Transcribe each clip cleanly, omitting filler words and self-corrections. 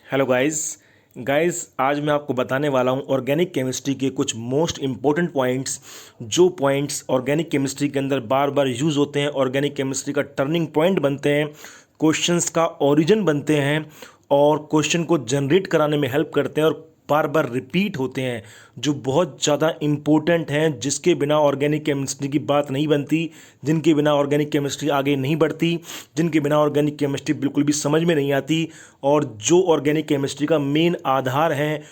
Hello guys. आज मैं आपको बताने वाला हूँ ऑर्गेनिक केमिस्ट्री के कुछ मोस्ट इम्पोर्टेंट पॉइंट्स, जो पॉइंट्स ऑर्गेनिक केमिस्ट्री के अंदर बार बार यूज़ होते हैं, ऑर्गेनिक केमिस्ट्री का टर्निंग पॉइंट बनते हैं, क्वेश्चंस का ओरिजिन बनते हैं और क्वेश्चन को जनरेट कराने में हेल्प करते हैं और बार बार रिपीट होते हैं, जो बहुत ज़्यादा इम्पोर्टेंट हैं, जिसके बिना ऑर्गेनिक केमिस्ट्री की बात नहीं बनती, जिनके बिना ऑर्गेनिक केमिस्ट्री आगे नहीं बढ़ती, जिनके बिना ऑर्गेनिक केमिस्ट्री बिल्कुल भी समझ में नहीं आती। और जो ऑर्गेनिक केमिस्ट्री का मेन आधार है,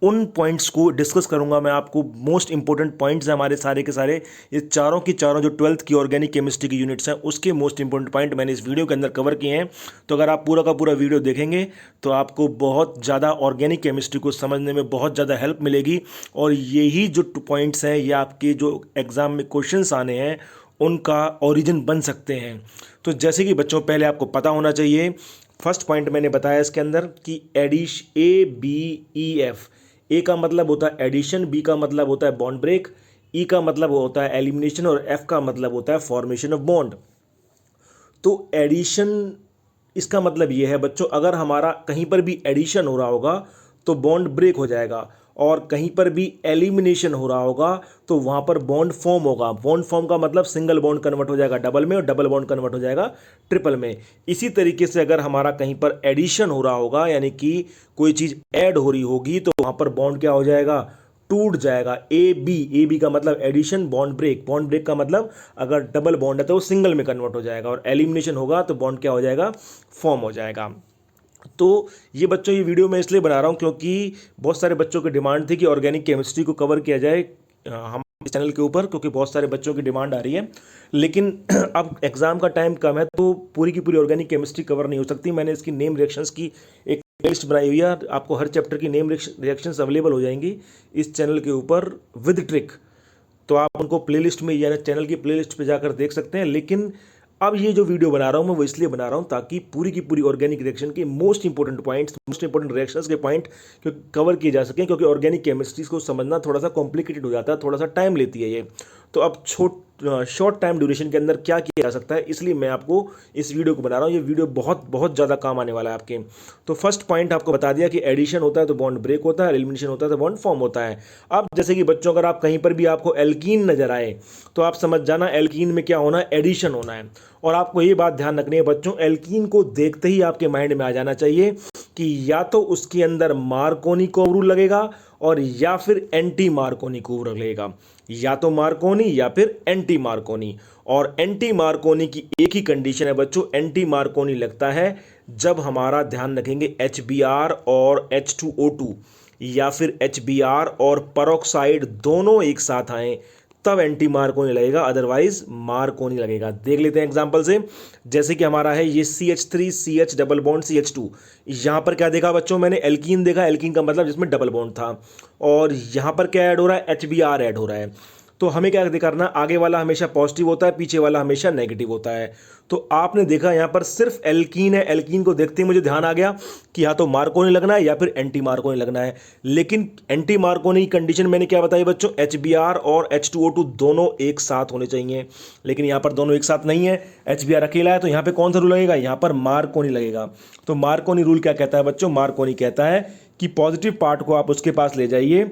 उन पॉइंट्स को डिस्कस करूंगा मैं। आपको मोस्ट इंपॉर्टेंट पॉइंट्स हैं हमारे सारे के सारे, ये चारों की चारों जो 12th की ऑर्गेनिक केमिस्ट्री की यूनिट्स हैं, उसके मोस्ट इंपॉर्टेंट पॉइंट मैंने इस वीडियो के अंदर कवर किए हैं। तो अगर आप पूरा का पूरा वीडियो देखेंगे तो आपको बहुत ज़्यादा ऑर्गेनिक केमिस्ट्री को समझने में बहुत ज़्यादा हेल्प मिलेगी। और यही जो पॉइंट्स हैं, ये आपके जो एग्ज़ाम में क्वेश्चंस आने हैं उनका ओरिजिन बन सकते हैं। तो जैसे कि बच्चों, पहले आपको पता होना चाहिए, फर्स्ट पॉइंट मैंने बताया इसके अंदर कि ABEF, ए का मतलब होता है एडिशन, बी का मतलब होता है बॉन्ड ब्रेक, ई का मतलब होता है एलिमिनेशन और एफ का मतलब होता है फॉर्मेशन ऑफ बॉन्ड। तो एडिशन, इसका मतलब ये है बच्चों, अगर हमारा कहीं पर भी एडिशन हो रहा होगा तो बॉन्ड ब्रेक हो जाएगा, और कहीं पर भी एलिमिनेशन हो रहा होगा तो वहाँ पर बॉन्ड फॉर्म होगा। बॉन्ड फॉर्म का मतलब सिंगल बॉन्ड कन्वर्ट हो जाएगा डबल में और डबल बॉन्ड कन्वर्ट हो जाएगा ट्रिपल में। इसी तरीके से अगर हमारा कहीं पर एडिशन हो रहा होगा, यानी कि कोई चीज़ ऐड हो रही होगी, तो वहाँ पर बॉन्ड क्या हो जाएगा, टूट जाएगा। ए बी का मतलब एडिशन, बॉन्ड ब्रेक का मतलब अगर डबल बॉन्ड है तो वो सिंगल में कन्वर्ट हो जाएगा, और एलिमिनेशन होगा तो बॉन्ड क्या हो जाएगा, फॉर्म हो जाएगा। तो ये बच्चों, ये वीडियो मैं इसलिए बना रहा हूँ क्योंकि बहुत सारे बच्चों की डिमांड थी कि ऑर्गेनिक केमिस्ट्री को कवर किया जाए हम इस चैनल के ऊपर, क्योंकि बहुत सारे बच्चों की डिमांड आ रही है। लेकिन अब एग्ज़ाम का टाइम कम है तो पूरी की पूरी ऑर्गेनिक केमिस्ट्री कवर नहीं हो सकती। मैंने इसकी नेम रिएक्शंस की एक लिस्ट बनाई हुई है, आपको हर चैप्टर की नेम रिएक्शंस अवेलेबल हो जाएंगी इस चैनल के ऊपर विद ट्रिक। तो आप उनको प्लेलिस्ट में या चैनल की प्लेलिस्ट पे जाकर देख सकते हैं। लेकिन अब ये जो वीडियो बना रहा हूँ मैं, वो इसलिए बना रहा हूँ ताकि पूरी की पूरी ऑर्गेनिक रिएक्शन के most important points, most important reactions के पॉइंट कवर किए जा सकें, क्योंकि ऑर्गेनिक केमिस्ट्री को समझना थोड़ा सा कॉम्प्लिकेटेड हो जाता है, थोड़ा सा टाइम लेती है ये। तो अब शॉर्ट टाइम ड्यूरेशन के अंदर क्या किया जा सकता है, इसलिए मैं आपको इस वीडियो को बना रहा हूँ। ये वीडियो बहुत बहुत ज़्यादा काम आने वाला है आपके। तो फर्स्ट पॉइंट आपको बता दिया कि एडिशन होता है तो बॉन्ड ब्रेक होता है, एलिमिनेशन होता है तो बॉन्ड फॉर्म होता है। अब जैसे कि बच्चों, अगर आप कहीं पर भी आपको एल्कीन नजर आए तो आप समझ जाना एल्कीन में क्या होना है, एडिशन होना है। और आपको ये बात ध्यान रखनी है बच्चों, एल्कीन को देखते ही आपके माइंड में आ जाना चाहिए कि या तो उसके अंदर मार्कोनी कोवरूल लगेगा और या फिर एंटी मार्कोनी कोवरूल लगेगा, या तो मार्कोनी या फिर एंटी मार्कोनी। और एंटी मार्कोनी की एक ही कंडीशन है बच्चों, एंटी मार्कोनी लगता है जब हमारा, ध्यान रखेंगे, HBr और H2O2 या फिर HBr और पेरोक्साइड दोनों एक साथ आए, तब एंटी मार्कोनी लगेगा, अदरवाइज मार्कोनी लगेगा। देख लेते हैं एग्जांपल से। जैसे कि हमारा है ये CH3 CH double bond CH2, यहां पर क्या देखा बच्चों, मैंने एल्कीन देखा, एल्कीन का मतलब जिसमें डबल बॉन्ड था, और यहां पर क्या ऐड हो रहा है, HBr ऐड हो रहा है। तो हमें क्या करना, आगे वाला हमेशा पॉजिटिव होता है, पीछे वाला हमेशा नेगेटिव होता है। तो आपने देखा यहां पर सिर्फ एल्कीन है, एल्कीन को देखते ही मुझे ध्यान आ गया कि या तो मार्कोनी लगना है या फिर एंटी मार्कोनी लगना है। लेकिन एंटी मार्कोनी की कंडीशन मैंने क्या बताई बच्चों, HBr और H2O2 दोनों एक साथ होने चाहिए, लेकिन यहां पर दोनों एक साथ नहीं है, HBr अकेला है। तो यहां पर कौन सा रूल लगेगा, यहां पर मार्कोनी लगेगा। तो मार्कोनी रूल क्या कहता है बच्चों, मार्कोनी कहता है कि पॉजिटिव पार्ट को आप उसके पास ले जाइए,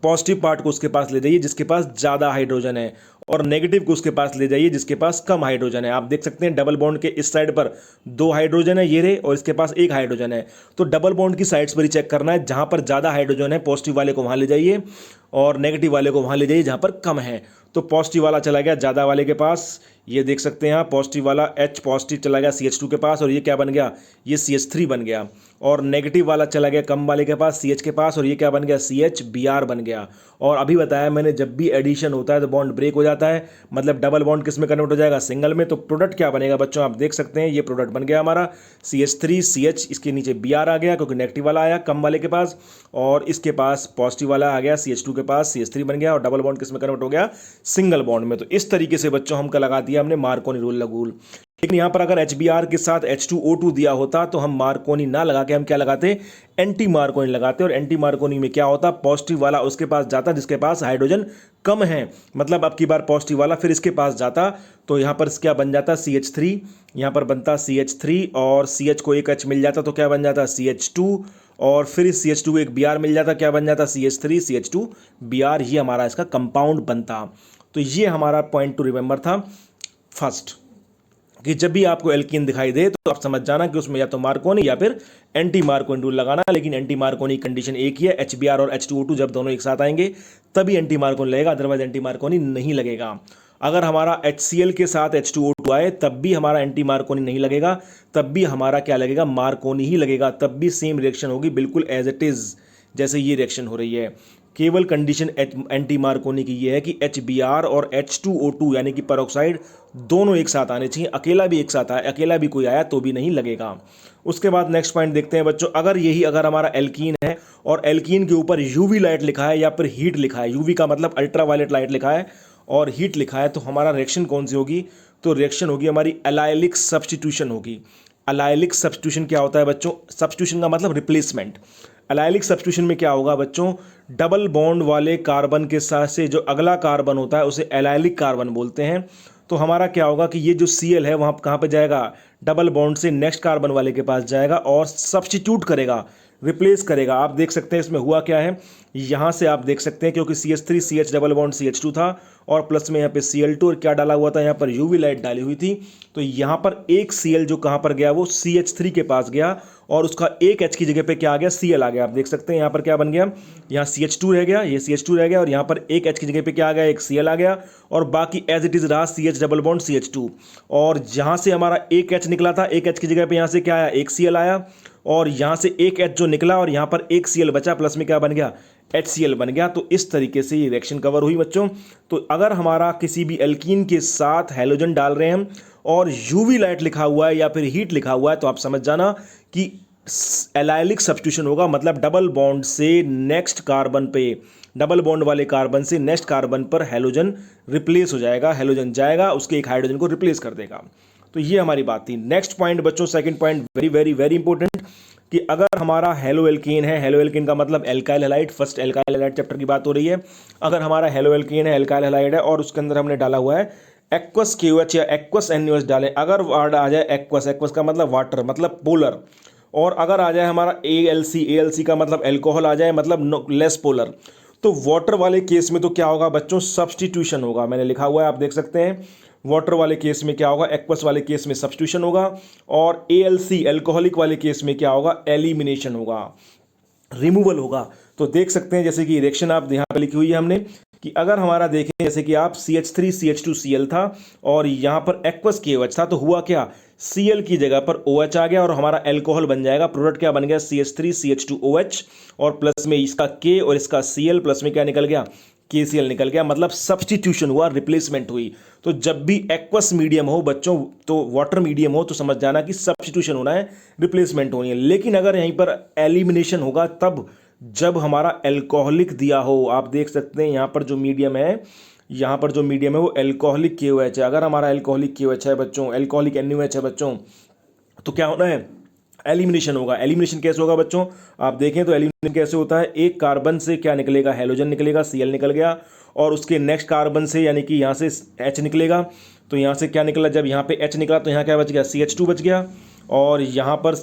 पॉजिटिव पार्ट को उसके पास ले जाइए जिसके पास ज़्यादा हाइड्रोजन है, और नेगेटिव को उसके पास ले जाइए जिसके पास कम हाइड्रोजन है। आप देख सकते हैं डबल बॉन्ड के इस साइड पर 2 हाइड्रोजन है ये रे, और इसके पास 1 हाइड्रोजन है। तो डबल बॉन्ड की साइड्स पर ही चेक करना है, जहां पर ज़्यादा हाइड्रोजन है पॉजिटिव वाले को वहां ले जाइए, और नेगेटिव वाले को वहां ले जाइए जहां पर कम है। तो पॉजिटिव वाला चला गया ज़्यादा वाले के पास, ये देख सकते हैं आप, पॉजिटिव वाला H पॉजिटिव चला गया CH2 के पास, और ये क्या बन गया, ये CH3 बन गया। और नेगेटिव वाला चला गया कम वाले के पास CH के पास, और ये क्या बन गया, CHBr बन गया। और अभी बताया मैंने, जब भी एडिशन होता है तो बॉन्ड ब्रेक हो जाता है, मतलब डबल बॉन्ड किस में कन्वर्ट हो जाएगा, सिंगल में। तो प्रोडक्ट क्या बनेगा बच्चों, आप देख सकते हैं, ये प्रोडक्ट बन गया हमारा CH3 CH, इसके नीचे Br आ गया क्योंकि नेगेटिव वाला आया कम वाले के पास, और इसके पास पॉजिटिव वाला आ गया CH2 के पास, CH3 बन गया, और डबल बॉन्ड किस में कन्वर्ट हो गया, सिंगल बॉन्ड में। तो इस तरीके से बच्चों हमका लगा दिया हमने मार्कोनी रूल लगूल। लेकिन यहाँ पर अगर HBr के साथ H2O2 दिया होता तो हम मार्कोनी ना लगा के हम क्या लगाते, एंटी मार्कोनी लगाते। और एंटी मार्कोनी में क्या होता, पॉजिटिव वाला उसके पास जाता जिसके पास हाइड्रोजन कम है, मतलब अब की बार पॉजिटिव वाला फिर इसके पास जाता, तो यहाँ पर क्या बन जाता CH3, यहाँ पर बनता CH3 और CH को एक H मिल जाता तो क्या बन जाता CH2, और फिर इस CH2 को एक Br मिल जाता, क्या बन जाता CH3 CH2 Br, ये हमारा इसका कंपाउंड बनता। तो ये हमारा पॉइंट टू रिमेंबर था फर्स्ट, कि जब भी आपको एल्कीन दिखाई दे तो आप समझ जाना कि उसमें या तो मार्कोनी या फिर एंटी मार्कोनी रूल लगाना। लेकिन एंटी मार्कोनी कंडीशन एक ही है, HBr और H2O2 जब दोनों एक साथ आएंगे तभी एंटी मार्कोनी लगेगा, अदरवाइज एंटी मार्कोनी नहीं लगेगा। अगर हमारा HCl के साथ H2O2 आए तब भी हमारा एंटी मार्कोनी नहीं लगेगा, तब भी हमारा क्या लगेगा, मार्कोनी ही लगेगा, तब भी सेम रिएक्शन होगी बिल्कुल एज इट इज जैसे ये रिएक्शन हो रही है। केवल कंडीशन एंटी मार्कोनी की ये है कि HBr और H2O2 यानी कि पेरोक्साइड दोनों एक साथ आने चाहिए, अकेला भी एक साथ आए, अकेला भी कोई आया तो भी नहीं लगेगा। उसके बाद नेक्स्ट पॉइंट देखते हैं बच्चों, अगर हमारा एल्कीन है और एल्कीन के ऊपर यूवी लाइट लिखा है या फिर हीट लिखा है, यूवी का मतलब अल्ट्रावायलेट लाइट लिखा है और हीट लिखा है, तो हमारा रिएक्शन कौन सी होगी, तो रिएक्शन होगी हमारी एलाइलिक सब्स्टिट्यूशन होगी। एलाइलिक सब्स्टिट्यूशन क्या होता है बच्चों, सब्स्टिट्यूशन का मतलब रिप्लेसमेंट। एलाइलिक सब्स्टिट्यूशन में क्या होगा बच्चों, डबल बॉन्ड वाले कार्बन के साथ से जो अगला कार्बन होता है उसे एलाइलिक कार्बन बोलते हैं। तो हमारा क्या होगा कि ये जो Cl है वहाँ कहाँ पे जाएगा, डबल बॉन्ड से नेक्स्ट कार्बन वाले के पास जाएगा और सब्स्टिट्यूट करेगा, रिप्लेस करेगा। आप देख सकते हैं इसमें हुआ क्या है, यहाँ से आप देख सकते हैं क्योंकि CH3 CH double bond CH2 था और प्लस में यहाँ पे Cl2 और क्या डाला हुआ था, यहाँ पर यूवी लाइट डाली हुई थी। तो यहाँ पर एक Cl जो कहाँ पर गया वो CH3 के पास गया और उसका एक H की जगह पे क्या आ गया, Cl आ गया। आप देख सकते हैं यहाँ पर क्या बन गया, यहाँ CH2 रह गया, ये CH2 रह गया और यहाँ पर एक H की जगह पे क्या आ गया, एक Cl आ गया और बाकी एज इट इज रहा CH डबल बॉन्ड CH2। और जहाँ से हमारा एक H निकला था, एक H की जगह पे यहाँ से क्या आया, एक Cl आया और यहाँ से एक H जो निकला और यहाँ पर एक Cl बचा, प्लस में क्या बन गया, HCl बन गया। तो इस तरीके से ये रिएक्शन कवर हुई बच्चों। तो अगर हमारा किसी भी एल्कीन के साथ हैलोजन डाल रहे हैं और यूवी लाइट लिखा हुआ है या फिर हीट लिखा हुआ है तो आप समझ जाना कि एलाइलिक सब्स्टिट्यूशन होगा, मतलब डबल बॉन्ड से नेक्स्ट कार्बन पे, डबल बॉन्ड वाले कार्बन से नेक्स्ट कार्बन पर हैलोजन रिप्लेस हो जाएगा, हैलोजन जाएगा उसके एक हाइड्रोजन को रिप्लेस कर देगा। तो ये हमारी बात थी। नेक्स्ट पॉइंट बच्चों, second point very very very important, कि अगर हमारा हेलो एल्केन है, हेलो एल्केन का मतलब alkyl halide, first alkyl halide chapter की बात हो रही है। अगर हमारा हेलो एल्केन है, एल्काइल हैलाइड है और उसके अंदर हमने डाला हुआ है एक्वस KOH या एक्वस NaOH डालें, अगर वर्ड आ जाए एक्वस, एक्वस का मतलब वाटर मतलब पोलर, और अगर आ जाए हमारा ALC का मतलब एल्कोहल आ जाए मतलब लेस पोलर, तो वाटर वाले केस में तो क्या होगा बच्चों, सब्स्टिट्यूशन होगा। मैंने लिखा हुआ है आप देख सकते हैं, वाटर वाले केस में क्या होगा, एक्वस वाले केस में सब्स्टिट्यूशन होगा और ALC एल्कोहलिक वाले केस में क्या होगा, एलिमिनेशन होगा, रिमूवल होगा। तो देख सकते हैं जैसे कि रिएक्शन आप यहाँ पे लिखी हुई है हमने, कि अगर हमारा देखें जैसे कि आप CH3 CH2 Cl था और यहाँ पर एक्वस KOH था, तो हुआ क्या, Cl की जगह पर OH आ गया और हमारा एल्कोहल बन जाएगा। प्रोडक्ट क्या बन गया, CH3 CH2OH और प्लस में इसका K और इसका Cl, प्लस में क्या निकल गया, KCl निकल गया, मतलब सब्स्टिट्यूशन हुआ, रिप्लेसमेंट हुई। तो जब भी एक्वस मीडियम हो बच्चों, तो वाटर मीडियम हो, तो समझ जाना कि सब्स्टिट्यूशन होना है, रिप्लेसमेंट होनी है। लेकिन अगर यहीं पर एलिमिनेशन होगा तब जब हमारा एल्कोहलिक दिया हो। आप देख सकते हैं यहाँ पर जो मीडियम है, यहाँ पर जो मीडियम है वो एल्कोहलिक KOH है। अगर हमारा एल्कोहलिक KOH है बच्चों, एल्कोहलिक NaOH है बच्चों, तो क्या होना है, एलिमिनेशन होगा। एलिमिनेशन कैसे होगा बच्चों, आप देखें तो एलिमिनेशन कैसे होता है, एक कार्बन से क्या निकलेगा, हैलोजन निकलेगा, Cl निकल गया और उसके नेक्स्ट कार्बन से यानी कि यहाँ से H निकलेगा। तो यहाँ से क्या निकला, जब यहाँ पे H निकला तो यहाँ क्या बच गया, CH2 बच गया और यहाँ पर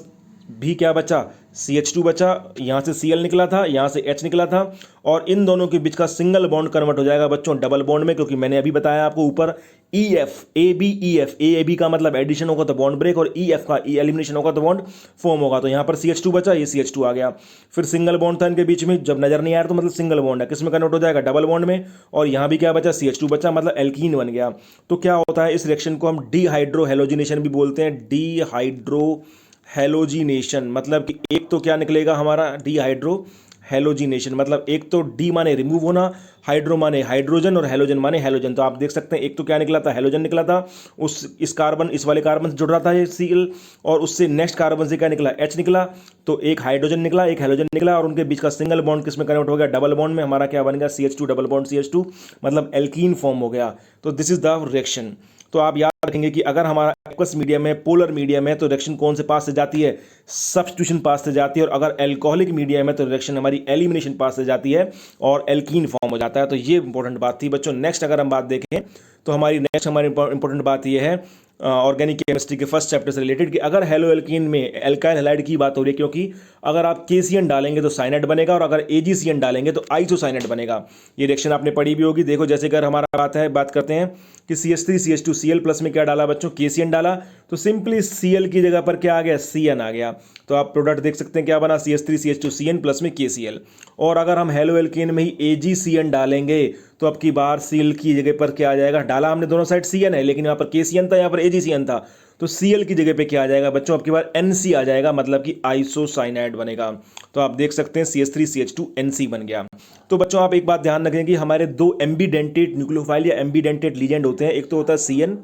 भी क्या बचा, CH2 बचा, यहाँ से Cl निकला था, यहाँ से H निकला था और इन दोनों के बीच का सिंगल बॉन्ड कन्वर्ट हो जाएगा बच्चों डबल बॉन्ड में, क्योंकि मैंने अभी बताया आपको ऊपर EF ABEF, AB का मतलब एडिशन होगा तो बॉन्ड ब्रेक और EF का एलिमिनेशन होगा तो बॉन्ड फॉर्म होगा। तो यहाँ पर CH2 बचा, ये CH2 आ गया, फिर सिंगल बॉन्ड था इनके बीच में, जब नजर नहीं आया तो मतलब सिंगल बॉन्ड है, किस में कन्वर्ट हो जाएगा, डबल बॉन्ड में, और यहाँ भी क्या बचा, CH2 बचा, मतलब एल्कीन बन गया। तो क्या होता है, इस रिएक्शन को हम डीहाइड्रो हैलोजिनेशन भी बोलते हैं, डीहाइड्रो हैलोजिनेशन, मतलब कि एक तो क्या निकलेगा हमारा, डीहाइड्रो हैलोजिनेशन, मतलब एक तो डी माने रिमूव होना, हाइड्रो माने हाइड्रोजन और हैलोजन माने हैलोजन। तो आप देख सकते हैं एक तो क्या निकला था, हैलोजन निकला था, इस कार्बन, इस वाले कार्बन से जुड़ रहा था ये Cl, और उससे नेक्स्ट कार्बन से क्या निकला, H निकला, तो एक हाइड्रोजन निकला, एक हैलोजन निकला और उनके बीच का सिंगल बॉन्ड किस में कन्वर्ट हो गया, डबल बॉन्ड में। हमारा क्या बन गया, CH2 डबल बॉन्ड CH2, मतलब एल्कीन फॉर्म हो गया। तो दिस इज द रिएक्शन। तो आप याद रखेंगे कि अगर हमारा एक्वस मीडियम है, पोलर मीडियम है, तो रिएक्शन कौन से पास से जाती है? सब्स्टिट्यूशन पास से जाती है। और अगर एल्कोहलिक मीडियम है तो रिएक्शन हमारी एलिमिनेशन पास से जाती है और एल्कीन फॉर्म हो जाता है। तो ये इंपॉर्टेंट बात थी बच्चों। नेक्स्ट अगर हम बात देखें तो हमारी इंपॉर्टेंट बात ये है ऑर्गेनिक केमिस्ट्री के फर्स्ट चैप्टर से रिलेटेड कि अगर हेलो एल्कीन में एल्काइल हैलाइड की बात हो रही है, क्योंकि अगर आप केसीएन डालेंगे तो साइनाइड बनेगा और अगर एजीसीएन डालेंगे तो आइसोसाइनाइड बनेगा। ये रिएक्शन आपने पढ़ी भी होगी। देखो जैसे अगर हमारा बात करते हैं कि CH3CH2Cl प्लस में क्या डाला बच्चों? KCN डाला, तो सिंपली Cl की जगह पर क्या आ गया? CN आ गया। तो आप प्रोडक्ट देख सकते हैं क्या बना? CH3CH2CN प्लस में KCl। और अगर हम हेलो एल्कीन में ही AgCN डालेंगे तो अब की बार Cl की जगह पर क्या आ जाएगा? डाला हमने दोनों साइड CN है, लेकिन यहाँ पर KCN था, यहाँ पर AgCN था, तो Cl की जगह पे क्या आ जाएगा बच्चों? अब की बार NC आ जाएगा, मतलब कि आइसोसाइनाइड बनेगा। तो आप देख सकते हैं CH3CH2NC बन गया। तो बच्चों आप एक बात ध्यान रखें कि हमारे दो एम्बीडेंटेट न्यूक्लियोफाइल या एम्बीडेंटेट लीजेंड होते हैं, एक तो होता है CN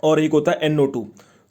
और एक होता है NO2।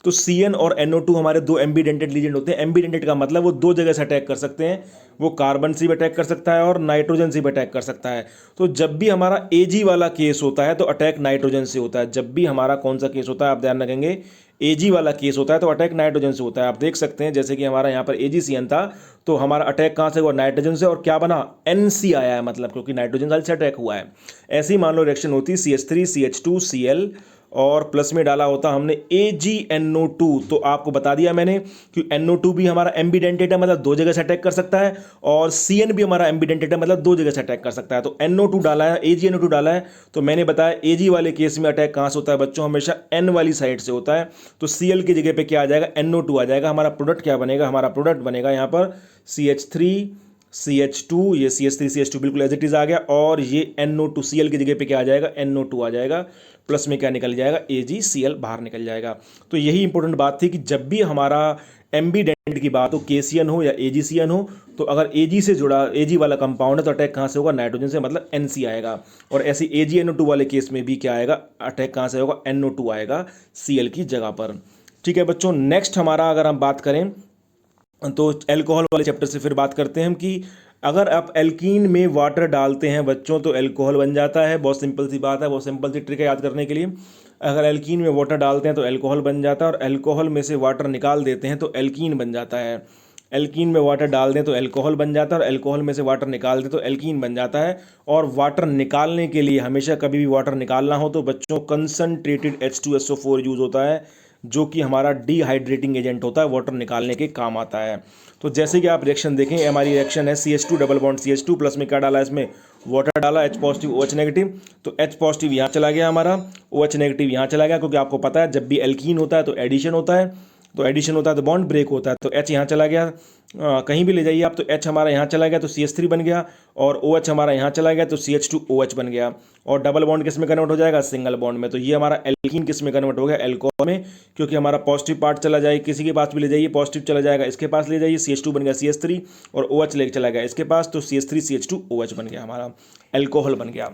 तो CN और NO2 हमारे दो एम्बीडेंटेट लीजेंड होते हैं। एम्बीडेंटेट का मतलब वो दो जगह से अटैक कर सकते हैं, वो कार्बन से भी अटैक कर सकता है और नाइट्रोजन से भी अटैक कर सकता है। तो जब भी हमारा Ag वाला केस होता है तो अटैक नाइट्रोजन से होता है। जब भी हमारा कौन सा केस होता है आप ध्यान रखेंगे, Ag वाला केस होता है तो अटैक नाइट्रोजन से होता है। आप देख सकते हैं जैसे कि हमारा यहाँ पर AgCN था तो हमारा अटैक कहाँ से हुआ? नाइट्रोजन से। और क्या बना? NC आया है, मतलब क्योंकि नाइट्रोजन से अटैक हुआ है। ऐसी मान लो रिएक्शन होती CH3CH2Cl और प्लस में डाला होता हमने AgNO2। तो आपको बता दिया मैंने कि NO2 भी हमारा एम्बीडेंटेट है, मतलब दो जगह से अटैक कर सकता है, और CN भी हमारा एम्बीडेंटेट है, मतलब दो जगह से अटैक कर सकता है। तो NO2 डाला है, AgNO2 डाला है, तो मैंने बताया Ag वाले केस में अटैक कहाँ से होता है बच्चों? हमेशा N वाली साइड से होता है। तो Cl की जगह पे क्या आ जाएगा? NO2 आ जाएगा। हमारा प्रोडक्ट क्या बनेगा? हमारा प्रोडक्ट बनेगा यहाँ पर CH3CH2, ये CH3CH2 बिल्कुल एज इट इज आ गया, और ये NO2 Cl की जगह पे क्या आ जाएगा? NO2 आ जाएगा, प्लस में क्या निकल जाएगा? AgCl बाहर निकल जाएगा। तो यही इंपॉर्टेंट बात थी कि जब भी हमारा एम्बीडेंट की बात हो, KCN हो या AgCN हो, तो अगर Ag से जुड़ा Ag वाला कंपाउंड है तो अटैक कहाँ से होगा? नाइट्रोजन से, मतलब NC आएगा। और ऐसे AgNO2 वाले केस में भी क्या आएगा? अटैक कहाँ से होगा? NO2 आएगा Cl की जगह पर। ठीक है बच्चों, नेक्स्ट हमारा अगर हम बात करें तो एल्कोहल वाले चैप्टर से फिर बात करते हैं हम कि अगर आप एल्कीन में वाटर डालते हैं बच्चों तो एल्कोहल बन जाता है। बहुत सिंपल सी बात है, बहुत सिंपल सी ट्रिक है याद करने के लिए। अगर एल्कीन में वाटर डालते हैं तो एल्कोहल बन जाता है, और एल्कोहल में से वाटर निकाल देते हैं तो एल्कीन बन जाता है। एल्कीन में वाटर डाल दें तो एल्कोहल बन जाता है, और एल्कोहल में से वाटर निकाल दें तो एल्कीन बन जाता है। और वाटर निकालने के लिए हमेशा कभी भी वाटर निकालना हो तो बच्चों कंसनट्रेटेड H2SO4 यूज़ होता है, जो कि हमारा डिहाइड्रेटिंग एजेंट होता है, वाटर निकालने के काम आता है। तो जैसे कि आप रिएक्शन देखें, हमारी रिएक्शन है CH2 double bond CH2 plus में क्या डाला है? इसमें वाटर डाला, H पॉजिटिव OH नेगेटिव। तो H पॉजिटिव यहाँ चला गया हमारा, OH नेगेटिव यहाँ चला गया, क्योंकि आपको पता है जब भी एल्कीन होता है तो एडिशन होता है, तो एडिशन होता है तो बॉन्ड ब्रेक होता है। तो H यहाँ चला गया, कहीं भी ले जाइए आप, तो H हमारा यहाँ चला गया तो CH3 बन गया, और OH हमारा यहाँ चला गया तो CH2OH बन गया। और डबल बॉन्ड किस में कन्वर्ट हो जाएगा? सिंगल बॉन्ड में। तो ये हमारा एल्कीन किस में कन्वर्ट हो गया? एल्कोहल में, क्योंकि हमारा पॉजिटिव पार्ट चला जाए, किसी के पास भी ले जाइए, पॉजिटिव चला जाएगा, इसके पास ले जाइए, CH2 बन गया CH3, और OH लेके चला गया इसके पास, तो CH3CH2OH बन गया, हमारा एल्कोहल बन गया।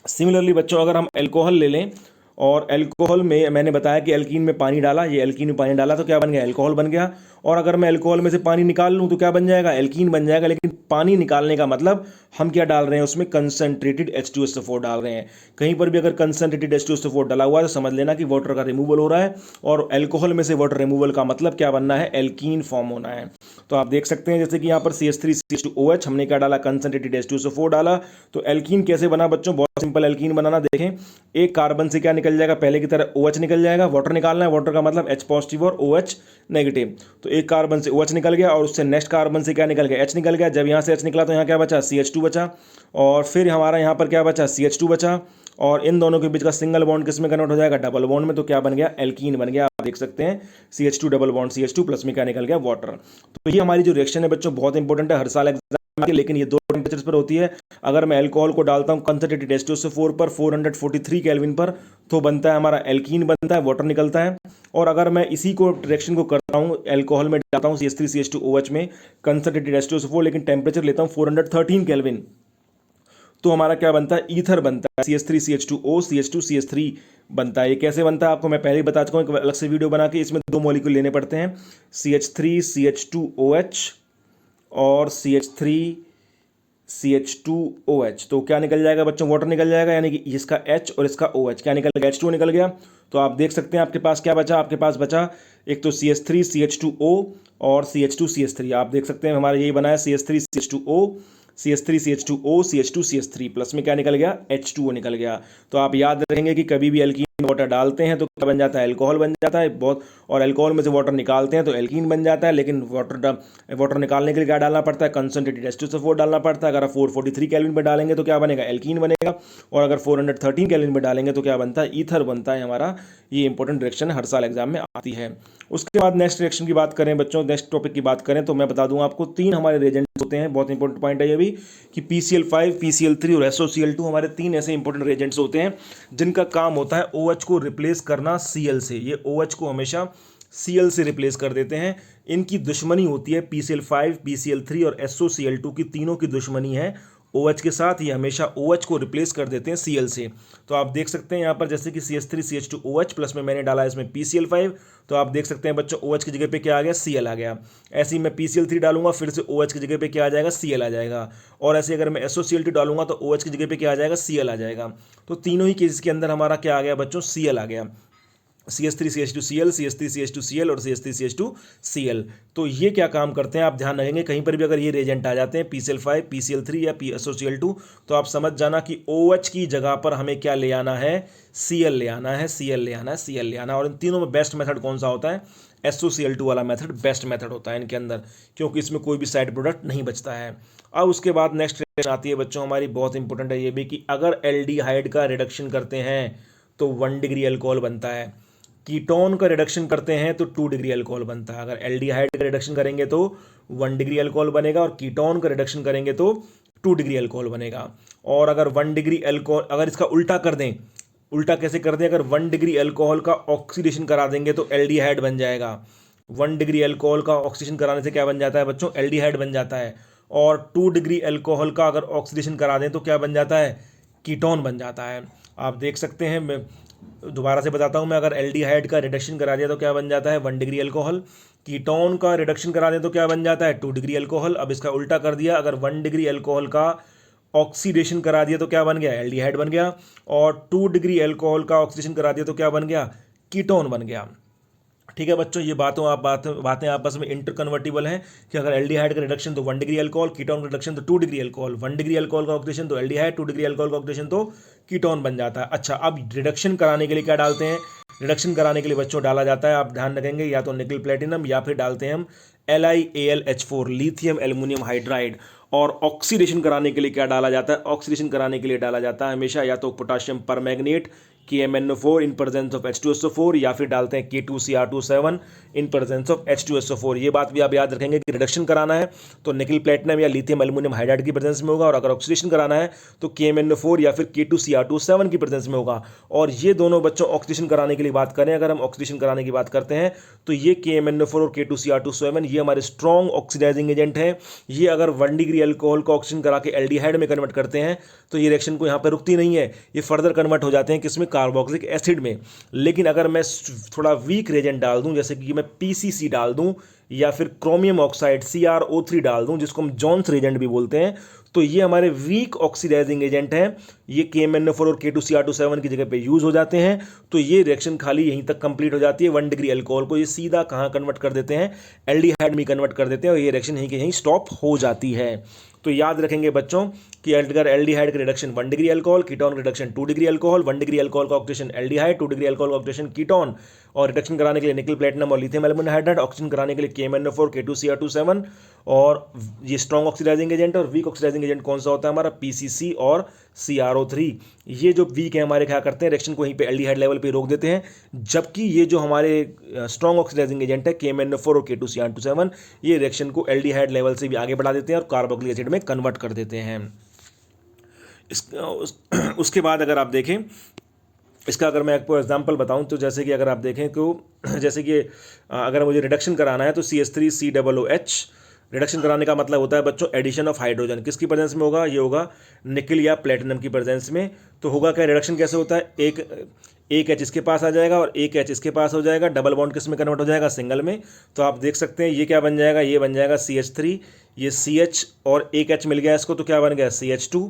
सिमिलरली बच्चों अगर हम एल्कोहल ले लें, और एल्कोहल में मैंने बताया कि एल्कीन में पानी डाला, ये एल्कीन में पानी डाला तो क्या बन गया? एल्कोहल बन गया। और अगर मैं एल्कोहल में से पानी निकाल लूँ तो क्या बन जाएगा? एल्कीन बन जाएगा। लेकिन पानी निकालने का मतलब हम क्या डाल रहे हैं उसमें? कंसनट्रेटेड H2SO4 डाल रहे हैं। कहीं पर भी अगर कंसनट्रेटेड H2SO4 डाला हुआ है तो समझ लेना कि वाटर का रिमूवल हो रहा है, और एल्कोहल में से वाटर रिमूवल का मतलब क्या बनना है? एल्कीन फॉर्म होना है। तो आप देख सकते हैं जैसे कि यहाँ पर CH3CH2OH हमने क्या डाला? कंसनट्रेटेड H2SO4 डाला। तो एल्कीन कैसे बना बच्चों? बहुत सिंपल एल्कीन बनाना। देखें, एक कार्बन से क्या निकल जाएगा? पहले की तरह OH निकल जाएगा। वाटर निकालना है, वाटर का मतलब H पॉजिटिव और OH नेगेटिव। तो एक कार्बन से OH निकल गया, और उससे नेक्स्ट कार्बन से क्या निकल गया? H निकल गया। जब यहाँ से H निकला तो यहाँ क्या बचा? CH2 बचा। और फिर हमारा यहाँ पर क्या बचा? CH2 बचा। और इन दोनों के बीच का सिंगल बॉन्ड किस में कन्वर्ट हो जाएगा? डबल बॉन्ड में। तो क्या बन गया? एल्कीन बन गया। आप देख सकते हैं CH2 double bond CH2 plus में क्या निकल गया? वाटर। तो ये हमारी जो रिएक्शन है बच्चों बहुत इंपॉर्टेंट है हर साल एग्जाम के, लेकिन ये दो टेम्परेचर पर होती है। अगर मैं एल्कोहल को डालता हूँ कंसनट्रेटेड H2SO4 पर 443 केल्विन पर, तो बनता है हमारा एल्कीन बनता है, वाटर निकलता है। और अगर मैं इसी को रिएक्शन को करता हूँ, एल्कोहल में डालता हूँ CH3CH2OH में कंसनट्रेटेड H2SO4, लेकिन टेम्परेचर लेता हूँ 413 केल्विन, तो हमारा क्या बनता है? ईथर बनता है, CH3CH2O CH2CH3 बनता है। ये कैसे बनता है आपको मैं पहले ही बता चुका हूँ, एक अलग से वीडियो बना के। इसमें दो मॉलिक्यूल लेने पड़ते हैं, CH3CH2OH और CH3 CH2OH। तो क्या निकल जाएगा बच्चों, वाटर निकल जाएगा, यानी कि इसका H और इसका OH क्या निकल गया, H2O निकल गया। तो आप देख सकते हैं आपके पास क्या बचा, आपके पास बचा एक तो CH3 CH2O और CH2 CH3। आप देख सकते हैं हमारा यही बना है CH3 CH2O CH3 CH2O CH2 CH3 plus में क्या निकल गया, H2O निकल गया। तो आप याद रखेंगे कि कभी भी एल्कीन में वाटर डालते हैं तो क्या बन जाता है, अल्कोहल बन जाता है बहुत, और अल्कोहल में से वाटर निकालते हैं तो एल्कीन बन जाता है। लेकिन वाटर निकालने के लिए क्या डालना पड़ता है, कंसंट्रेटेड H2SO4 डालना पड़ता है। अगर आप 443 केल्विन पे डालेंगे तो क्या बनेगा, एल्कीन बनेगा, और अगर 413 केल्विन पे डालेंगे तो क्या बनता है, ईथर बनता है हमारा। ये इंपॉर्टेंट रिएक्शन हर साल एग्जाम में आती है। उसके बाद नेक्स्ट रिएक्शन की बात करें बच्चों, नेक्स्ट टॉपिक की बात करें तो मैं बता दूं आपको 3 हमारे रिएजेंट्स होते हैं, बहुत इंपॉर्टेंट पॉइंट है ये भी, कि PCl5 PCl3 और SOCl2 हमारे 3 ऐसे इंपॉर्टेंट रिएजेंट्स होते हैं जिनका काम होता है OH को रिप्लेस करना Cl से। ये OH को हमेशा Cl से रिप्लेस कर देते हैं। इनकी दुश्मनी होती है PCl5 PCl3 और SOCl2 की, तीनों की दुश्मनी है OH के साथ। ये हमेशा OH को रिप्लेस कर देते हैं Cl से। तो आप देख सकते हैं यहाँ पर जैसे कि CH3 CH2OH प्लस में मैंने डाला इसमें PCl5, तो आप देख सकते हैं बच्चों OH की जगह पे क्या आ गया, Cl आ गया। ऐसे ही मैं PCl3 डालूंगा, फिर से OH की जगह पे क्या आ जाएगा, Cl आ जाएगा। और ऐसे अगर मैं SOCl2 डालूंगा तो OH की जगह पे क्या आ जाएगा, Cl आ जाएगा। तो तीनों ही केस के अंदर हमारा क्या आ गया बच्चों, Cl आ गया। CH3CH2Cl CH3CH2Cl और CH3CH2Cl। तो ये क्या काम करते हैं आप ध्यान रखेंगे, कहीं पर भी अगर ये रिएजेंट आ जाते हैं PCl5 PCl3 या SOCl2 तो आप समझ जाना कि OH की जगह पर हमें क्या ले आना है, Cl ले आना है, Cl ले आना है, Cl ले आना है। और इन तीनों में बेस्ट मेथड कौन सा होता है, SOCl2 वाला मेथड बेस्ट मेथड होता है इनके अंदर, क्योंकि इसमें कोई भी साइड प्रोडक्ट नहीं बचता है। अब उसके बाद नेक्स्ट रिएक्शन आती है बच्चों हमारी, बहुत इंपॉर्टेंट है ये भी, कि अगर एल्डिहाइड का रिडक्शन करते हैं तो 1 डिग्री अल्कोहल बनता है, कीटोन का रिडक्शन करते हैं तो 2 डिग्री अल्कोहल बनता है। अगर एल्डिहाइड का रिडक्शन करेंगे तो 1 डिग्री अल्कोहल बनेगा, और कीटोन का रिडक्शन करेंगे तो 2 डिग्री अल्कोहल बनेगा। और अगर 1 डिग्री अल्कोहल, अगर इसका उल्टा कर दें, उल्टा कैसे कर दें, अगर 1 डिग्री अल्कोहल का ऑक्सीडेशन करा देंगे तो एल्डिहाइड बन जाएगा। 1 डिग्री अल्कोहल का ऑक्सीडेशन कराने से क्या बन जाता है बच्चों, एल्डिहाइड बन जाता है। और 2 डिग्री अल्कोहल का अगर ऑक्सीडेशन करा दें तो क्या बन जाता है, कीटोन बन जाता है। आप देख सकते हैं, मैं दोबारा से बताता हूं, मैं अगर एल्डिहाइड का रिडक्शन करा दिया तो क्या बन जाता है, 1 डिग्री अल्कोहल। कीटोन का रिडक्शन करा दें तो क्या बन जाता है, 2 डिग्री अल्कोहल। अब इसका उल्टा कर दिया, अगर 1 डिग्री अल्कोहल का ऑक्सीडेशन करा दिया तो क्या बन गया, एल्डिहाइड बन गया। और 2 डिग्री अल्कोहल का ऑक्सीडेशन करा दिया तो क्या बन गया, कीटोन बन गया। ठीक है बच्चों, ये बातें आपस में इंटर कन्वर्टिबल हैं, कि अगर एल्डिहाइड का रिडक्शन तो 1 डिग्री अल्कोहल, कीटोन का रिडक्शन तो 2 डिग्री अल्कोहल, 1 डिग्री अल्कोहल का ऑक्सीडेशन तो एल्डिहाइड, 2 डिग्री अल्कोहल का ऑक्सीडेशन तो कीटोन बन जाता है। अच्छा, अब रिडक्शन कराने के लिए क्या डालते हैं, रिडक्शन कराने के लिए बच्चों डाला जाता है, आप ध्यान रखेंगे, या तो निकल प्लेटिनम या फिर डालते हैं हम LiAlH4 लिथियम एल्युमिनियम हाइड्राइड। और ऑक्सीडेशन कराने के लिए क्या डाला जाता है, ऑक्सीडेशन कराने के लिए डाला जाता है हमेशा या तो potassium permanganate KMnO4 in presence of H2SO4, या फिर डालते हैं K2Cr27 in presence of H2SO4। ये बात भी आप याद रखेंगे कि रिडक्शन कराना है तो निकल प्लेटिनम या लिथियम एल्युमिनियम हाइड्राइड की प्रेजेंस में होगा, और अगर ऑक्सीडेशन कराना है तो KMnO4 या फिर K2Cr27 की प्रेजेंस में होगा। और ये दोनों बच्चों ऑक्सीडेशन कराने के लिए बात करें, अगर हम ऑक्सीडेशन कराने की बात करते हैं तो ये KMnO4 और K2Cr27 ये हमारे स्ट्रॉन्ग ऑक्सीडाइजिंग एजेंट हैं। ये अगर 1 डिग्री अल्कोहल को ऑक्सीजन करा के एल्डिहाइड में कन्वर्ट करते हैं तो ये रिएक्शन को यहाँ पर रुकती नहीं है, ये फर्दर कन्वर्ट हो जाते हैं किसमें, कार्बोक्सिलिक एसिड में। लेकिन अगर मैं थोड़ा वीक रिएजेंट डाल दूं, जैसे कि मैं PCC डाल दूं या फिर क्रोमियम ऑक्साइड CrO3 डाल दूं, जिसको हम जॉन्स रिएजेंट भी बोलते हैं, तो ये हमारे वीक ऑक्सीडाइजिंग एजेंट हैं। ये KMnO4 और K2Cr27 की जगह पे यूज हो जाते हैं। तो ये रिएक्शन खाली यहीं तक कंप्लीट हो जाती है। 1 डिग्री अल्कोहल को ये सीधा कहाँ कन्वर्ट कर देते हैं, एल्डिहाइड में कन्वर्ट कर देते हैं, और ये रिएक्शन यहीं के यहीं स्टॉप हो जाती है। तो याद रखेंगे बच्चों कि अगर एल्डिहाइड का रिडक्शन 1 डिग्री अल्कोहल, कीटोन का reduction 2 degree alcohol, 1 degree alcohol का ऑक्सीडेशन एल्डिहाइड, 2 डिग्री अल्कोहल का ऑक्सीडेशन कीटोन, और रिडक्शन कराने के लिए निकल प्लेटिनम और लिथियम एल्युमिनियम हाइड्राइड, ऑक्सीजन कराने के लिए KMnO4 K2Cr27। और ये स्ट्रॉन्ग ऑक्सीडाइजिंग एजेंट, और वीक ऑक्सीडाइजिंग एजेंट कौन सा होता है हमारा, PCC और CrO3। ये जो वीक है हमारे क्या करते हैं, रिएक्शन को वहीं पे एल्डिहाइड लेवल पे रोक देते हैं, जबकि ये जो हमारे स्ट्रॉन्ग ऑक्सीडाइजिंग एजेंट है KMnO4 और K2Cr27 ये रिएक्शन को एल्डिहाइड लेवल से भी आगे बढ़ा देते हैं और कार्बोक्सिलिक एसिड में कन्वर्ट कर देते हैं। उसके बाद अगर आप देखें, इसका अगर मैं आपको एग्जांपल बताऊं तो जैसे कि अगर आप देखें तो जैसे कि अगर मुझे रिडक्शन कराना है तो CH3COOH रिडक्शन कराने का मतलब होता है बच्चों एडिशन ऑफ हाइड्रोजन। किसकी प्रेजेंस में होगा, ये होगा निकल या प्लेटिनम की प्रेजेंस में। तो होगा क्या, रिडक्शन कैसे होता है, एक एच इसके पास आ जाएगा और एक एच इसके पास हो जाएगा, डबल बॉन्ड किस में कन्वर्ट हो जाएगा, सिंगल में। तो आप देख सकते हैं ये क्या बन जाएगा, ये बन जाएगा CH3, ये CH और एक एच मिल गया इसको तो क्या बन गया CH2,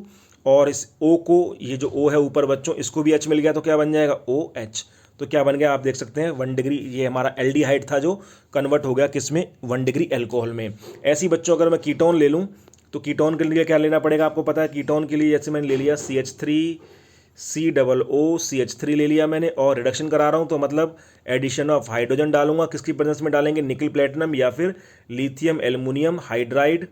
और इस O को, ये जो O है ऊपर बच्चों, इसको भी H मिल गया तो क्या बन जाएगा OH। तो क्या बन गया आप देख सकते हैं 1 डिग्री, ये हमारा एल्डिहाइड था जो कन्वर्ट हो गया किस में, 1 डिग्री एल्कोहल में। ऐसी बच्चों अगर मैं कीटोन ले लूँ तो कीटोन के लिए क्या लेना पड़ेगा आपको पता है, कीटोन के लिए जैसे मैंने ले लिया CH3COO, CH3 ले लिया मैंने, और रिडक्शन करा रहा हूँ तो मतलब एडिशन ऑफ हाइड्रोजन डालूंगा, किसकी प्रेजेंस में डालेंगे, निकल प्लेटिनम या फिर लिथियम एल्युमिनियम हाइड्राइड।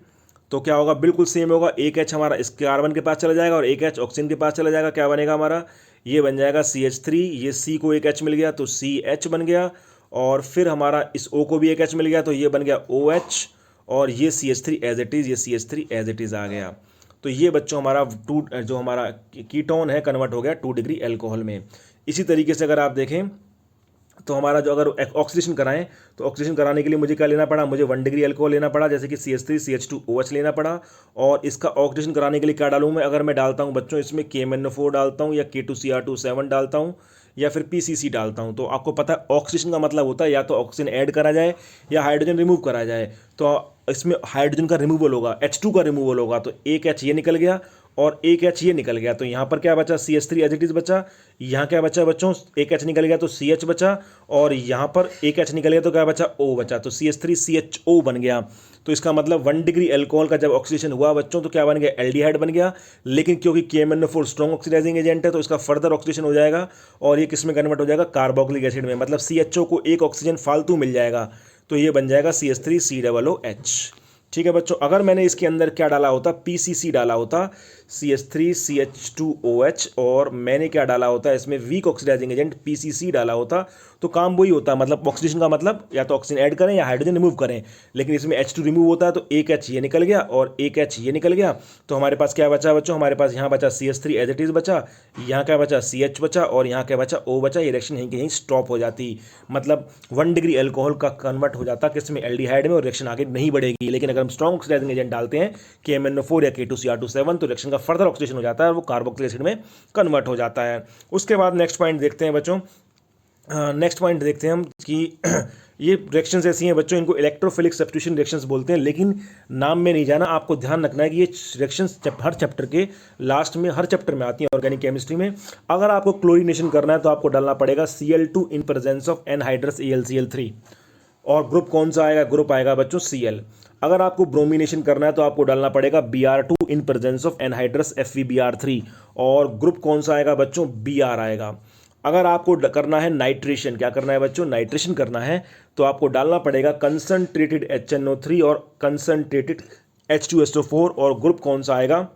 तो क्या होगा, बिल्कुल सेम होगा, एक एच हमारा इस कार्बन के पास चला जाएगा और एक एच ऑक्सीजन के पास चला जाएगा, क्या बनेगा हमारा, ये बन जाएगा CH3, ये C को एक एच मिल गया तो CH बन गया, और फिर हमारा इस O को भी एक एच मिल गया तो ये बन गया OH, और ये CH3 एज इट इज़, ये CH3 एज इट इज़ आ गया। तो ये बच्चों हमारा जो हमारा कीटोन है कन्वर्ट हो गया 2 डिग्री एल्कोहल में। इसी तरीके से अगर आप देखें तो हमारा जो अगर ऑक्सीडेशन कराएं तो ऑक्सीडेशन कराने के लिए मुझे क्या लेना पड़ा, मुझे 1 डिग्री एल्कोहल लेना पड़ा, जैसे कि CH3 CH2OH लेना पड़ा। और इसका ऑक्सीडेशन कराने के लिए क्या डालूं मैं, अगर मैं डालता हूं बच्चों इसमें KMnO4 डालता हूं या K2Cr2 7 डालता हूं या फिर PCC डालता हूं, तो आपको पता है ऑक्सीडेशन का मतलब होता है या तो ऑक्सीजन ऐड करा जाए या हाइड्रोजन रिमूव करा जाए। तो इसमें हाइड्रोजन का रिमूवल होगा, H2 का रिमूवल होगा, तो एक H ये निकल गया और एक एच ये निकल गया, तो यहाँ पर क्या बचा, CH3 एज इट इज बचा। यहाँ क्या बचा बच्चों, एक एच निकल गया तो CH बचा, और यहाँ पर एक एच निकल गया तो क्या बचा, O बचा, तो CH3CHO बन गया। तो इसका मतलब 1 डिग्री एल्कोहल का जब ऑक्सीडेशन हुआ बच्चों तो क्या बन गया, एल्डिहाइड बन गया। लेकिन क्योंकि KMnO4 स्ट्रॉन्ग ऑक्सीडाइजिंग एजेंट है तो इसका फर्दर ऑक्सीडेशन हो जाएगा और ये किस में कन्वर्ट हो जाएगा, कार्बोक्सिलिक एसिड में, मतलब CHO को एक ऑक्सीजन फालतू मिल जाएगा, तो ये बन जाएगा CH3COOH। ठीक है बच्चों, अगर मैंने इसके अंदर क्या डाला होता, PCC डाला होता, CH3CH2OH, और मैंने क्या डाला होता इसमें वीक ऑक्सीडाइजिंग एजेंट PCC डाला होता, तो काम वही होता, मतलब ऑक्सीडेशन का मतलब या तो ऑक्सीजन ऐड करें या हाइड्रोजन रिमूव करें। लेकिन इसमें H2 रिमूव होता है तो एक H ये निकल गया और एक H ये निकल गया, तो हमारे पास क्या बचा बच्चों, हमारे पास यहाँ बचा CH3 एज इट इज बचा, यहाँ क्या बचा CH बचा, और यहाँ क्या बचा O बचा। ये रिएक्शन यहीं कहीं स्टॉप हो जाती, मतलब 1 डिग्री एल्कोहल का कन्वर्ट हो जाता किसमें, एल्डिहाइड में, और रिएक्शन आगे नहीं बढ़ेगी। लेकिन अगर हम स्ट्रॉन्ग ऑक्सीडाइजिंग एजेंट डालते हैं KMnO4 या K2Cr2 7 तो रिएक्शन का फर्दर ऑक्सीडेशन हो जाता है और वो कार्बोक्सिलिक एसिड में कन्वर्ट हो जाता है। उसके बाद नेक्स्ट पॉइंट देखते हैं बच्चों, नेक्स्ट पॉइंट देखते हैं हम कि ये रिएक्शंस ऐसी हैं बच्चों, इनको इलेक्ट्रोफिलिक सब्स्टिट्यूशन रिएक्शंस बोलते हैं, लेकिन नाम में नहीं जाना, आपको ध्यान रखना है कि ये रिएक्शंस हर चैप्टर के लास्ट में, हर चैप्टर में आती हैं ऑर्गेनिक केमिस्ट्री में। अगर आपको क्लोरीनेशन करना है तो आपको डालना पड़ेगा Cl2 in presence of anhydrous AlCl3, और ग्रुप कौन सा आएगा, ग्रुप आएगा बच्चों Cl। अगर आपको ब्रोमिनेशन करना है तो आपको डालना पड़ेगा Br2 in presence of anhydrous FeBr3, और ग्रुप कौन सा आएगा बच्चों, Br आएगा। अगर आपको करना है नाइट्रेशन, क्या करना है बच्चों, नाइट्रेशन करना है, तो आपको डालना पड़ेगा कंसंट्रेटेड HNO3 और कंसंट्रेटेड H2SO4, और ग्रुप कौन सा आएगा,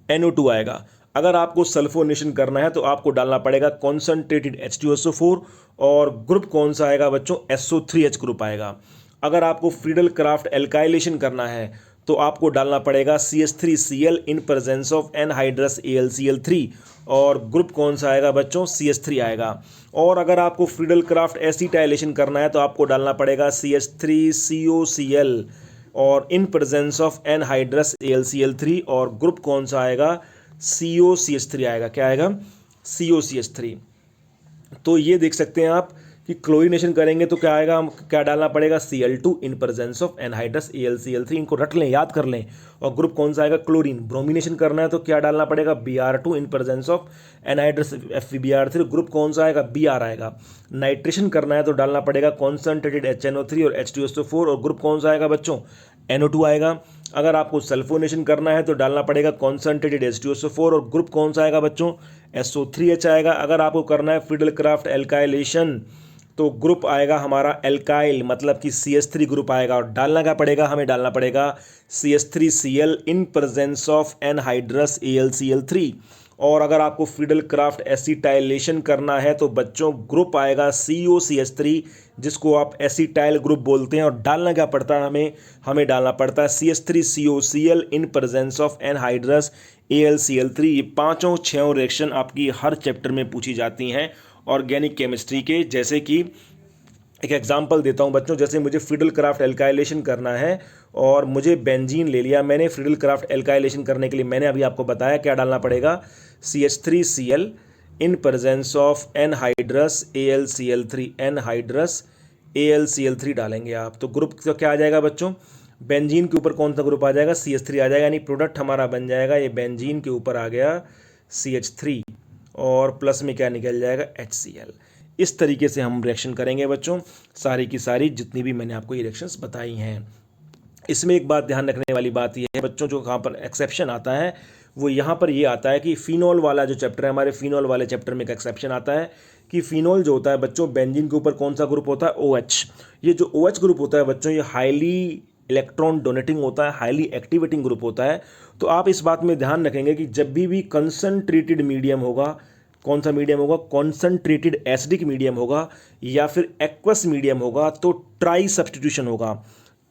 NO2 आएगा। अगर आपको सल्फोनेशन करना है तो आपको डालना पड़ेगा कॉन्सनट्रेटेड H2SO4, और ग्रुप कौन सा आएगा बच्चों, SO3H ग्रुप आएगा। अगर आपको फ्रीडल क्राफ्ट एल्काइलेशन करना है तो आपको डालना पड़ेगा CH3Cl in presence of anhydrous AlCl3, और ग्रुप कौन सा आएगा बच्चों, CH3 आएगा। और अगर आपको फ्रीडल क्राफ्ट एसिटाइलेशन करना है तो आपको डालना पड़ेगा CH3COCl और in presence of anhydrous AlCl3, और ग्रुप कौन सा आएगा, COCH3 आएगा। क्या आएगा, COCH3। तो ये देख सकते हैं आप कि क्लोरीनेशन करेंगे तो क्या आएगा, क्या डालना पड़ेगा, Cl2 in presence of anhydrous AlCl3, इनको रट लें, याद कर लें। और ग्रुप कौन सा आएगा, क्लोरीन। ब्रोमिनेशन करना है तो क्या डालना पड़ेगा, Br2 in presence of anhydrous FeBr3, group कौन सा आएगा, Br आएगा। नाइट्रेशन करना है तो डालना पड़ेगा कॉन्सनट्रेटेड HNO3 और H2SO4, और ग्रुप कौन सा आएगा बच्चों, NO2 आएगा। अगर आपको सल्फोनेशन करना है तो डालना पड़ेगा कॉन्सनट्रेटेड H2SO4, और ग्रुप कौन सा आएगा बच्चों, SO3H आएगा। अगर आपको करना है फ्रीडल क्राफ्ट एल्काइलेशन तो ग्रुप आएगा हमारा एल्काइल, मतलब कि CH3 ग्रुप आएगा, और डालना क्या पड़ेगा, हमें डालना पड़ेगा CH3Cl in presence of anhydrous AlCl3। और अगर आपको फ्रीडल क्राफ्ट एसिटाइलेशन करना है तो बच्चों ग्रुप आएगा COCH3, जिसको आप एसिटाइल ग्रुप बोलते हैं, और डालना क्या पड़ता है, हमें डालना पड़ता है CH3COCl in presence of anhydrous AlCl3। ये पाँचों छः रिएक्शन आपकी हर चैप्टर में पूछी जाती हैं ऑर्गेनिक केमिस्ट्री के। जैसे कि एक एग्जांपल देता हूं बच्चों, जैसे मुझे फ्रीडल क्राफ्ट एल्काइलेशन करना है और मुझे बेंजीन ले लिया मैंने। फ्रीडल क्राफ्ट एल्काइलेशन करने के लिए मैंने अभी आपको बताया क्या डालना पड़ेगा, CH3Cl in presence of anhydrous AlCl3, anhydrous AlCl3 डालेंगे आप, तो ग्रुप तो क्या आ जाएगा बच्चों, बेंजीन के ऊपर कौन सा ग्रुप आ जाएगा, CH3 आ जाएगा, यानी प्रोडक्ट हमारा बन जाएगा ये बेंजीन के ऊपर आ गया CH3 और प्लस में क्या निकल जाएगा HCl। इस तरीके से हम रिएक्शन करेंगे बच्चों, सारी की सारी जितनी भी मैंने आपको ये रिएक्शंस बताई हैं। इसमें एक बात ध्यान रखने वाली बात यह है बच्चों, जो कहाँ पर एक्सेप्शन आता है वो यहाँ पर ये आता है कि फिनॉल वाला जो चैप्टर है, हमारे फिनॉल वाले चैप्टर में एक एक्सेप्शन आता है कि फिनॉल जो होता है बच्चों, बेंजीन के ऊपर कौन सा ग्रुप होता है, OH। ये जो OH ग्रुप होता है बच्चों, ये हाईली इलेक्ट्रॉन डोनेटिंग होता है, हाईली एक्टिवेटिंग ग्रुप होता है। तो आप इस बात में ध्यान रखेंगे कि जब भी कंसंट्रेटेड मीडियम होगा, कौन सा मीडियम होगा, कॉन्सनट्रेटेड एसिडिक मीडियम होगा या फिर एक्वस मीडियम होगा, तो ट्राई सब्स्टिट्यूशन होगा।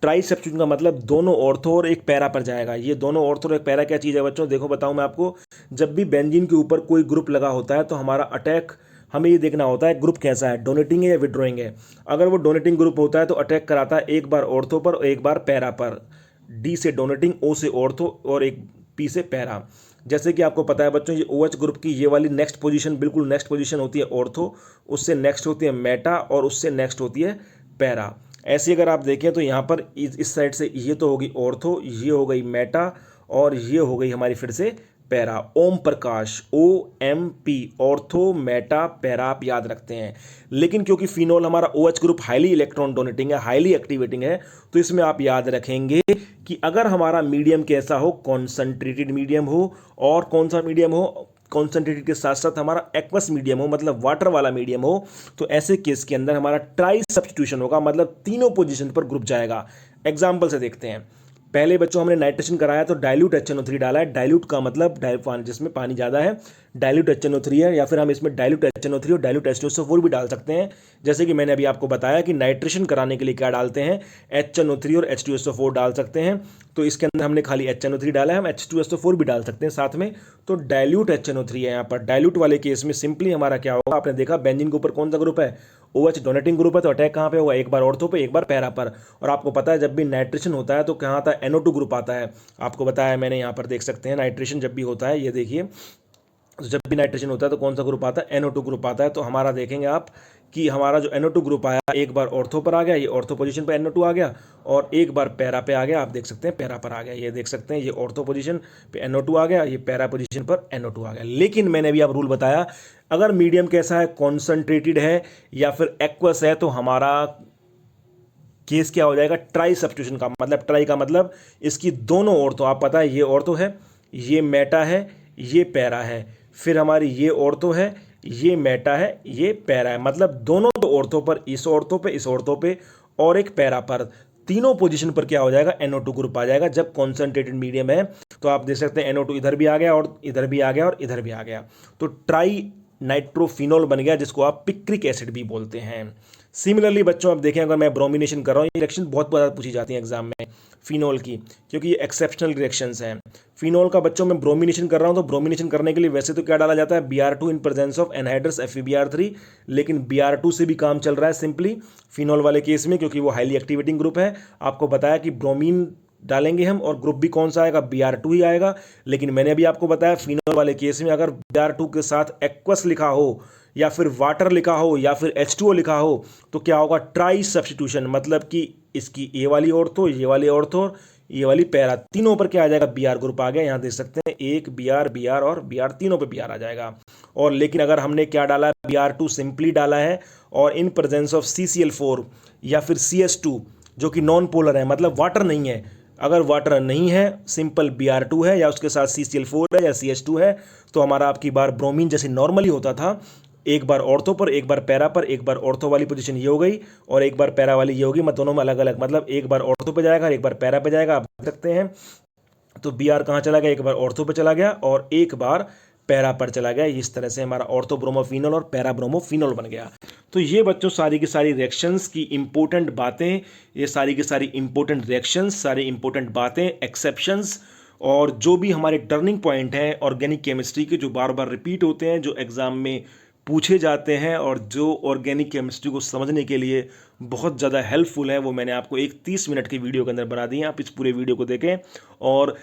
ट्राई सब्स्टिट्यूशन का मतलब दोनों ऑर्थो और एक पैरा पर जाएगा। ये दोनों ऑर्थो और एक पैरा क्या चीज़ है बच्चों, देखो बताऊं मैं आपको, जब भी बेंजीन के ऊपर कोई ग्रुप लगा होता है तो हमारा अटैक हमें ये देखना होता है ग्रुप कैसा है, डोनेटिंग है या विड्रॉइंग है। अगर वो डोनेटिंग ग्रुप होता है तो अटैक कराता है एक बार ऑर्थो पर और एक बार पैरा पर, D से डोनेटिंग, O से ऑर्थो और एक P से पैरा। जैसे कि आपको पता है बच्चों, ये OH ग्रुप की ये वाली नेक्स्ट पोजीशन, बिल्कुल नेक्स्ट पोजीशन होती है ऑर्थो, उससे नेक्स्ट होती है मेटा और उससे नेक्स्ट होती है पैरा। ऐसे अगर आप देखें तो यहाँ पर इस साइड से ये तो होगी ऑर्थो, ये हो गई मेटा और ये हो गई हमारी फिर से para. Om Prakash, OMP, ortho Meta para, आप याद रखते हैं। लेकिन क्योंकि फिनॉल हमारा OH group highly electron donating है, हाईली एक्टिवेटिंग है, तो इसमें आप याद रखेंगे कि अगर हमारा मीडियम कैसा हो, कॉन्सनट्रेटेड मीडियम हो, और कौन सा मीडियम हो, कॉन्सनट्रेटेड के साथ साथ हमारा एक्वस मीडियम हो, मतलब वाटर वाला मीडियम हो, तो ऐसे केस के अंदर हमारा ट्राई सब्स्टिट्यूशन होगा, मतलब तीनों पोजीशन पर ग्रुप जाएगा। एग्जाम्पल से देखते हैं। पहले बच्चों हमने नाइट्रेशन कराया तो डाइल्यूट HNO3 डाला है। डाइल्यूट का मतलब जिसमें पानी ज़्यादा है, डाइल्यूट HNO3 है, या फिर हम इसमें डाइल्यूट HNO3 और डाइल्यूट H2SO4 भी डाल सकते हैं। जैसे कि मैंने अभी आपको बताया कि नाइट्रेशन कराने के लिए क्या डालते हैं, HNO3 और H2SO4 डाल सकते हैं। तो इसके अंदर हमने खाली HNO3 डाला है, हम H2SO4 भी डाल सकते हैं साथ में। तो डाइल्यूट HNO3 है यहाँ पर। डाइल्यूट वाले केस में सिंपली हमारा क्या होगा, आपने देखा बेंजीन के ऊपर कौन सा ग्रुप है, OH डोनेटिंग ग्रुप है, तो अटैक कहाँ पे होगा, एक बार ऑर्थो पे एक बार पैरा पर। और आपको पता है जब भी नाइट्रेशन होता है तो कहाँ आता है, NO2 ग्रुप आता है। आपको बताया मैंने, यहाँ पर देख सकते हैं नाइट्रेशन जब भी होता है, ये देखिए, तो जब भी नाइट्रेशन होता है तो कौन सा ग्रुप आता है, NO2 ग्रुप आता है। तो हमारा देखेंगे आप कि हमारा जो NO2 ग्रुप आया, एक बार ऑर्थो पर आ गया, ये ऑर्थो पोजीशन पर NO2 आ गया, और एक बार पैरा पे आ गया, आप देख सकते हैं पैरा पर आ गया, ये देख सकते हैं, ये ऑर्थो पोजीशन पे NO2 आ गया, ये पैरा पोजीशन पर NO2 आ गया। लेकिन मैंने अभी आप रूल बताया, अगर मीडियम कैसा है, कॉन्सनट्रेटेड है या फिर एक्वस है, तो हमारा केस क्या हो जाएगा, ट्राई सब्स्टिट्यूशन का। मतलब ट्राई का मतलब इसकी दोनों ऑर्थो, आप पता है ये ऑर्थो है, ये मेटा है, ये पैरा है, फिर हमारी ये ऑर्थो है, ये मेटा है, ये पैरा है, मतलब दोनों तो ऑर्थो पर, इस ऑर्थो पे, इस ऑर्थो पे और एक पैरा पर, तीनों पोजीशन पर क्या हो जाएगा, NO2 ग्रुप आ जाएगा जब कॉन्सनट्रेटेड मीडियम है। तो आप देख सकते हैं NO2 इधर भी आ गया और इधर भी आ गया और इधर भी आ गया, तो ट्राई नाइट्रोफिनॉल बन गया, जिसको आप पिक्रिक एसिड भी बोलते हैं। सिमिलरली बच्चों, आप देखें अगर मैं ब्रोमिनेशन कर रहा हूँ, ये रिएक्शन बहुत ज़्यादा पूछी जाती है एग्जाम में फिनॉल की, क्योंकि ये एक्सेप्शनल रिएक्शंस हैं। फिनॉल का बच्चों मैं ब्रोमिनेशन कर रहा हूँ, तो ब्रोमिनेशन करने के लिए वैसे तो क्या डाला जाता है, Br2 in presence of anhydrous FeBr3, लेकिन Br2 से भी काम चल रहा है सिंपली फिनॉल वाले केस में, क्योंकि वो हाईली एक्टिवेटिंग ग्रुप है। आपको बताया कि ब्रोमीन डालेंगे हम और ग्रुप भी कौन सा आएगा, Br2 ही आएगा। लेकिन मैंने अभी आपको बताया फिनॉल वाले केस में अगर Br2 के साथ एक्वस लिखा हो या फिर वाटर लिखा हो या फिर H2O लिखा हो, तो क्या होगा, ट्राई सब्स्टिट्यूशन, मतलब कि इसकी ये वाली ऑर्थो, ये वाली ऑर्थो, ये वाली पैरा, तीनों पर क्या आ जाएगा, Br ग्रुप आ गया। यहाँ देख सकते हैं एक Br और Br, तीनों पे Br आ जाएगा। और लेकिन अगर हमने क्या डाला है, Br2 सिंपली डाला है और इन प्रेजेंस ऑफ CCl4 या फिर CS2 जो कि नॉन पोलर है, मतलब वाटर नहीं है, अगर वाटर नहीं है, सिंपल Br2 है या उसके साथ CCl4 है या CH2 है, तो हमारा आपकी बार ब्रोमीन जैसे नॉर्मली होता था, एक बार ऑर्थो पर, एक बार पैरा पर, एक बार ऑर्थो वाली पोजीशन ये हो गई और एक बार पैरा वाली ये होगी, मतलब दोनों में अलग अलग, मतलब एक बार ऑर्थो पे जाएगा, एक बार पैरा पे जाएगा, आप देख सकते हैं। तो Br कहाँ चला गया, एक बार ऑर्थो पे चला गया और एक बार पैरा पर चला गया। इस तरह से हमारा ऑर्थो ब्रोमोफिनॉल और पैरा ब्रोमोफिनॉल बन गया। तो ये बच्चों सारी की सारी रिएक्शंस की इंपॉर्टेंट बातें, ये सारी की सारी इंपॉर्टेंट रिएक्शंस, सारी इंपॉर्टेंट बातें, एक्सेप्शंस, और जो भी हमारे टर्निंग पॉइंट हैं ऑर्गेनिक केमिस्ट्री के, जो बार बार रिपीट होते हैं, जो एग्जाम में पूछे जाते हैं और जो ऑर्गेनिक केमिस्ट्री को समझने के लिए बहुत ज़्यादा हेल्पफुल है, वो मैंने आपको एक 30 मिनट की वीडियो के अंदर बना दी है। आप इस पूरे वीडियो को देखें और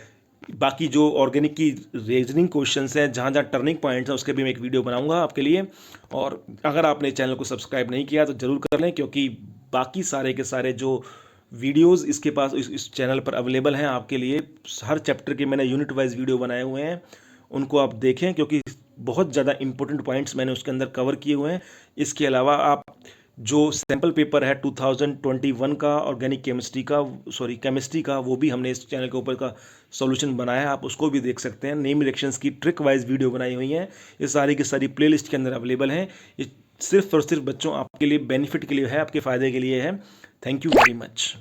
बाकी जो ऑर्गेनिक की रीजनिंग क्वेश्चंस हैं, जहाँ जहाँ टर्निंग पॉइंट्स हैं, उसके भी मैं एक वीडियो बनाऊंगा आपके लिए। और अगर आपने चैनल को सब्सक्राइब नहीं किया तो ज़रूर कर लें, क्योंकि बाकी सारे के सारे जो वीडियोस इसके पास इस चैनल पर अवेलेबल हैं आपके लिए। हर चैप्टर के मैंने यूनिट वाइज वीडियो बनाए हुए हैं, उनको आप देखें, क्योंकि बहुत ज़्यादा इंपॉर्टेंट पॉइंट्स मैंने उसके अंदर कवर किए हुए हैं। इसके अलावा आप जो सैम्पल पेपर है 2021 का ऑर्गेनिक केमिस्ट्री का, वो भी हमने इस चैनल के ऊपर का सॉल्यूशन बनाया है, आप उसको भी देख सकते हैं। नेम रिएक्शंस की ट्रिक वाइज वीडियो बनाई हुई हैं, ये सारी की सारी प्लेलिस्ट के अंदर अवेलेबल हैं। ये सिर्फ और सिर्फ बच्चों आपके लिए बेनिफिट के लिए है, आपके फ़ायदे के लिए है। Thank you very much.